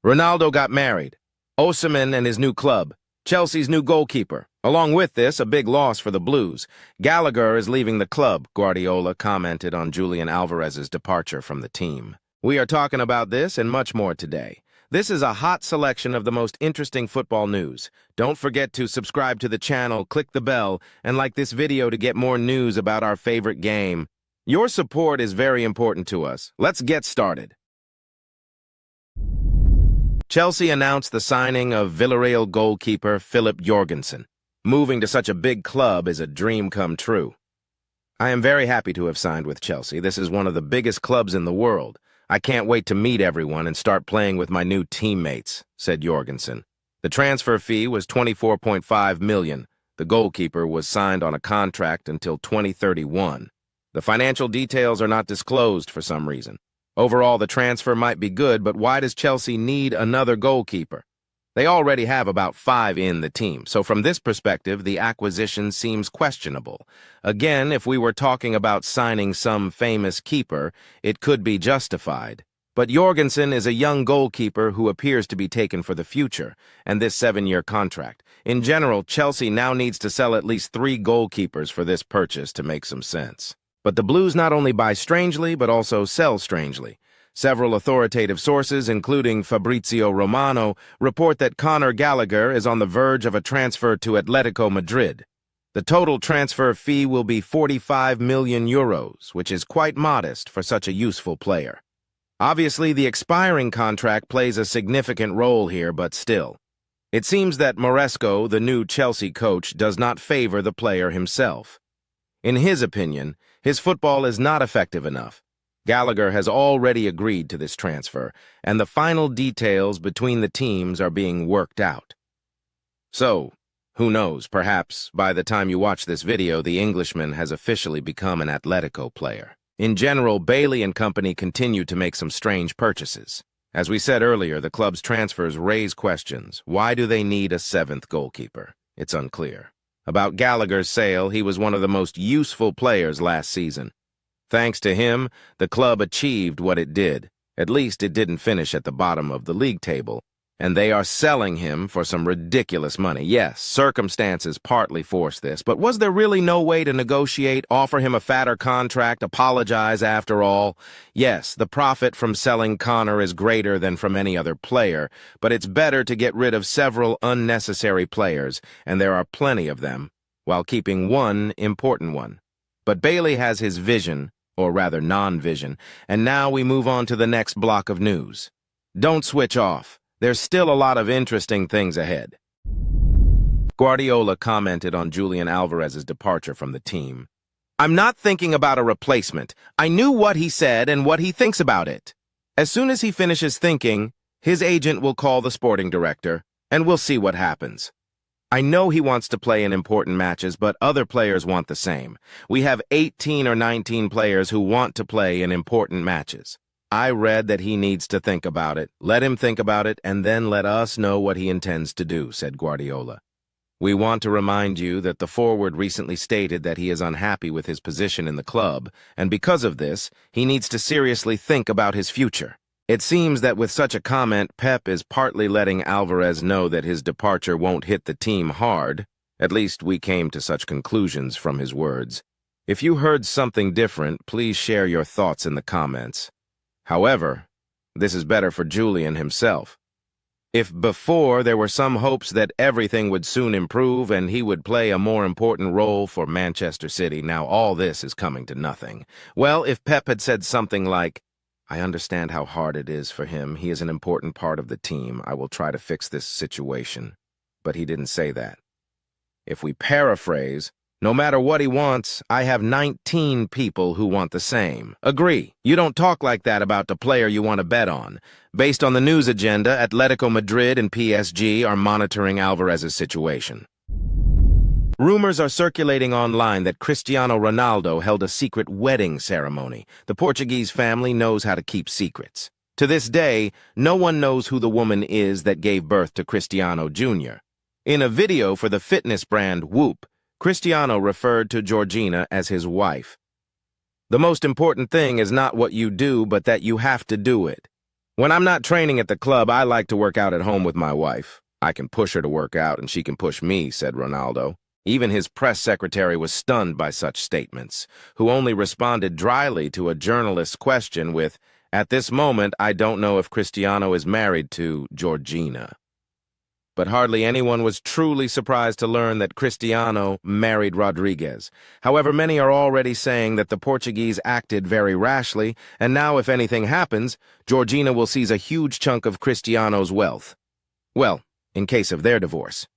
Ronaldo got married. Osimhen and his new club. Chelsea's new goalkeeper. Along with this, a big loss for the Blues. Gallagher is leaving the club, Guardiola commented on JuliánÁlvarez's departure from the team. We are talking about this and much more today. This is a hot selection of the most interesting football news. Don't forget to subscribe to the channel, click the bell, and like this video to get more news about our favorite game. Your support is very important to us. Let's get started. Chelsea announced the signing of Villarreal goalkeeper FilipJörgensen. Moving to such a big club is a dream come true. I am very happy to have signed with Chelsea. This is one of the biggest clubs in the world. I can't wait to meet everyone and start playing with my new teammates, said Jorgensen. The transfer fee was $24.5 million. The goalkeeper was signed on a contract until 2031. The financial details are not disclosed for some reason. Overall, the transfer might be good, but why does Chelsea need another goalkeeper? They already have about 5 in the team, so from this perspective, the acquisition seems questionable. Again, if we were talking about signing some famous keeper, it could be justified. But Jorgensen is a young goalkeeper who appears to be taken for the future, and this 7-year contract. In general, Chelsea now needs to sell at least 3 goalkeepers for this purchase to make some sense. But the Blues not only buy strangely, but also sell strangely. Several authoritative sources, including Fabrizio Romano, report that Gallagher is on the verge of a transfer to Atletico Madrid. The total transfer fee will be €45 million, which is quite modest for such a useful player. Obviously, the expiring contract plays a significant role here, but still. It seems that Maresco, the new Chelsea coach, does not favor the player himself. In his opinion, his football is not effective enough. Gallagher has already agreed to this transfer, and the final details between the teams are being worked out. So, who knows, perhaps by the time you watch this video, the Englishman has officially become an Atletico player. In general, Bailey and company continue to make some strange purchases. As we said earlier, the club's transfers raise questions. Why do they need a 7th goalkeeper? It's unclear. About Gallagher's sale, he was one of the most useful players last season. Thanks to him, the club achieved what it did. At least it didn't finish at the bottom of the league table. And they are selling him for some ridiculous money. Yes, circumstances partly forced this, but was there really no way to negotiate, offer him a fatter contract, apologize after all? Yes, the profit from selling Connor is greater than from any other player, but it's better to get rid of several unnecessary players, and there are plenty of them, while keeping one important one. But Bailey has his vision, or rather non-vision, and now we move on to the next block of news. Don't switch off. There's still a lot of interesting things ahead. Guardiola commented on JuliánÁlvarez's departure from the team. I'm not thinking about a replacement. I knew what he said and what he thinks about it. As soon as he finishes thinking, his agent will call the sporting director, and we'll see what happens. I know he wants to play in important matches, but other players want the same. We have 18 or 19 players who want to play in important matches. I read that he needs to think about it. Let him think about it, and then let us know what he intends to do, said Guardiola. We want to remind you that the forward recently stated that he is unhappy with his position in the club, and because of this, he needs to seriously think about his future. It seems that with such a comment, Pep is partly letting Alvarez know that his departure won't hit the team hard. At least we came to such conclusions from his words. If you heard something different, please share your thoughts in the comments. However, this is better for Julian himself. If before there were some hopes that everything would soon improve and he would play a more important role for Manchester City, now all this is coming to nothing. Well, if Pep had said something like, I understand how hard it is for him. He is an important part of the team. I will try to fix this situation. But he didn't say that. If we paraphrase, no matter what he wants, I have 19 people who want the same. Agree. You don't talk like that about the player you want to bet on. Based on the news agenda, Atletico Madrid and PSG are monitoring Alvarez's situation. Rumors are circulating online that Cristiano Ronaldo held a secret wedding ceremony. The Portuguese family knows how to keep secrets. To this day, no one knows who the woman is that gave birth to Cristiano Jr. In a video for the fitness brand Whoop, Cristiano referred to Georgina as his wife. The most important thing is not what you do, but that you have to do it. When I'm not training at the club, I like to work out at home with my wife. I can push her to work out and she can push me, said Ronaldo. Even his press secretary was stunned by such statements, who only responded dryly to a journalist's question with, "At this moment, I don't know if Cristiano is married to Georgina." But hardly anyone was truly surprised to learn that Cristiano married Rodriguez. However, many are already saying that the Portuguese acted very rashly, and now if anything happens, Georgina will seize a huge chunk of Cristiano's wealth. Well, in case of their divorce.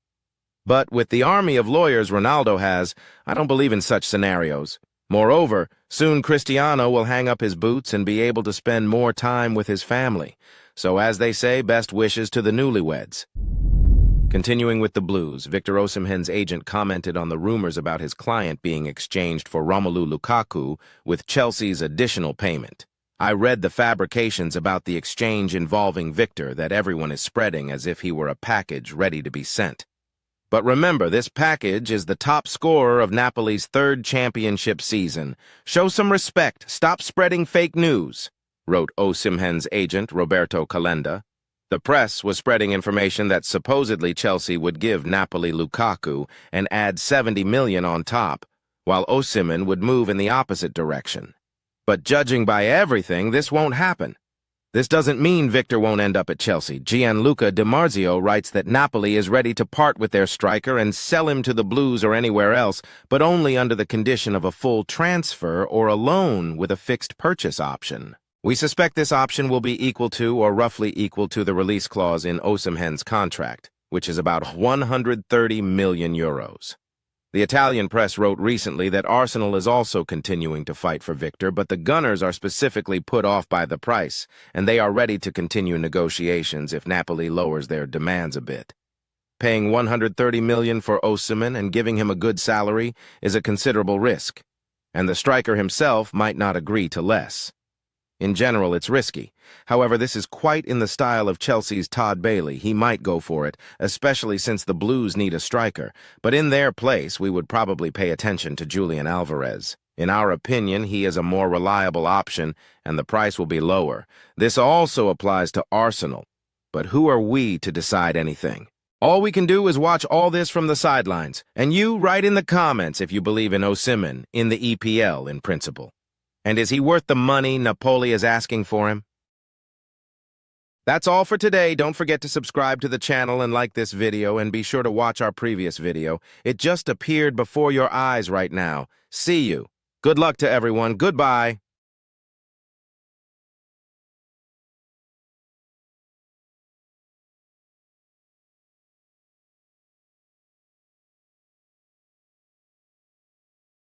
But with the army of lawyers Ronaldo has, I don't believe in such scenarios. Moreover, soon Cristiano will hang up his boots and be able to spend more time with his family. So as they say, best wishes to the newlyweds. Continuing with the Blues, Victor Osimhen's agent commented on the rumors about his client being exchanged for Romelu Lukaku with Chelsea's additional payment. I read the fabrications about the exchange involving Victor that everyone is spreading as if he were a package ready to be sent. But remember, this package is the top scorer of Napoli's third championship season. Show some respect. Stop spreading fake news, wrote Osimhen's agent, Roberto Calenda. The press was spreading information that supposedly Chelsea would give Napoli Lukaku and add 70 million on top, while Osimhen would move in the opposite direction. But judging by everything, this won't happen. This doesn't mean Victor won't end up at Chelsea. Gianluca Di Marzio writes that Napoli is ready to part with their striker and sell him to the Blues or anywhere else, but only under the condition of a full transfer or a loan with a fixed purchase option. We suspect this option will be equal to or roughly equal to the release clause in Osimhen's contract, which is about 130 million euros. The Italian press wrote recently that Arsenal is also continuing to fight for Victor, but the Gunners are specifically put off by the price, and they are ready to continue negotiations if Napoli lowers their demands a bit. Paying 130 million for Osimhen and giving him a good salary is a considerable risk, and the striker himself might not agree to less. In general, it's risky. However, this is quite in the style of Chelsea's Todd Bailey. He might go for it, especially since the Blues need a striker. But in their place, we would probably pay attention to JuliánÁlvarez. In our opinion, he is a more reliable option, and the price will be lower. This also applies to Arsenal. But who are we to decide anything? All we can do is watch all this from the sidelines. And you write in the comments if you believe in Osimhen, in the EPL in principle. And is he worth the money Napoli is asking for him? That's all for today. Don't forget to subscribe to the channel and like this video, and be sure to watch our previous video. It just appeared before your eyes right now. See you. Good luck to everyone. Goodbye.